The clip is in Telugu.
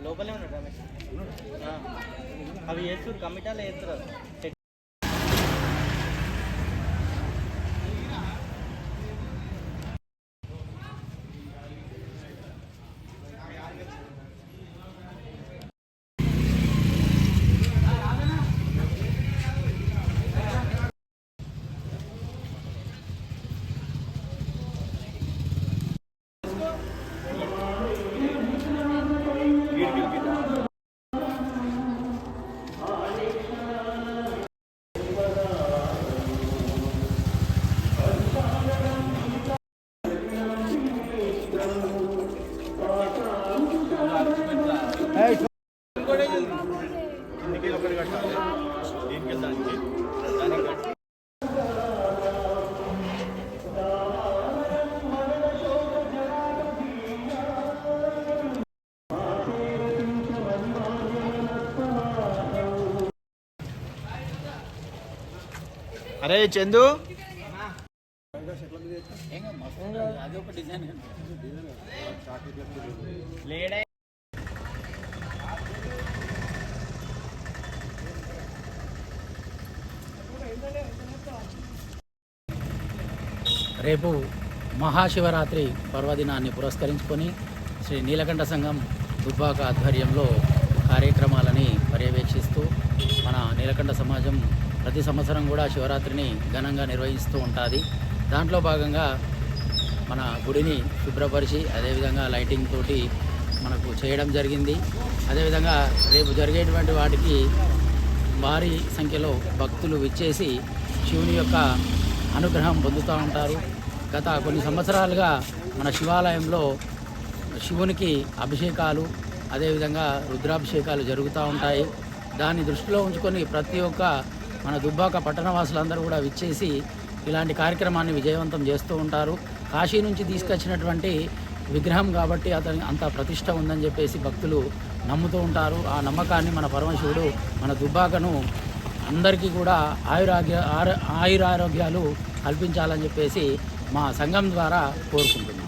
లోపలే ఉన్నాడు రమేష్. అవి వేస్తారు కమిటాలు వేస్తారు. అరే చందు రేపు మహాశివరాత్రి పర్వదినాన్ని పురస్కరించుకొని శ్రీ నీలకంఠ సంఘం దుబ్బాక ఆధ్వర్యంలో కార్యక్రమాలని పర్యవేక్షిస్తూ మన నీలకంఠ సమాజం ప్రతి సంవత్సరం కూడా శివరాత్రిని ఘనంగా నిర్వహిస్తూ ఉంటుంది. దాంట్లో భాగంగా మన గుడిని శుభ్రపరిచి అదేవిధంగా లైటింగ్ తోటి మనకు చేయడం జరిగింది. అదేవిధంగా రేపు జరిగేటువంటి వాటికి భారీ సంఖ్యలో భక్తులు విచ్చేసి శివుని యొక్క అనుగ్రహం పొందుతూ ఉంటారు. గత కొన్ని సంవత్సరాలుగా మన శివాలయంలో శివునికి అభిషేకాలు అదేవిధంగా రుద్రాభిషేకాలు జరుగుతూ ఉంటాయి. దాన్ని దృష్టిలో ఉంచుకొని ప్రతి ఒక్క మన దుబ్బాక పట్టణవాసులందరూ కూడా విచ్చేసి ఇలాంటి కార్యక్రమాన్ని విజయవంతం చేస్తూ ఉంటారు. కాశీ నుంచి తీసుకొచ్చినటువంటి విగ్రహం కాబట్టి అతని అంత ప్రతిష్ట ఉందని చెప్పేసి భక్తులు నమ్ముతూ ఉంటారు. ఆ నమ్మకాన్ని మన పరమశివుడు మన దుబ్బాకను అందరికీ కూడా ఆయురారోగ్యాలు కల్పించాలని చెప్పేసి మా సంఘం ద్వారా కోరుకుంటున్నాం.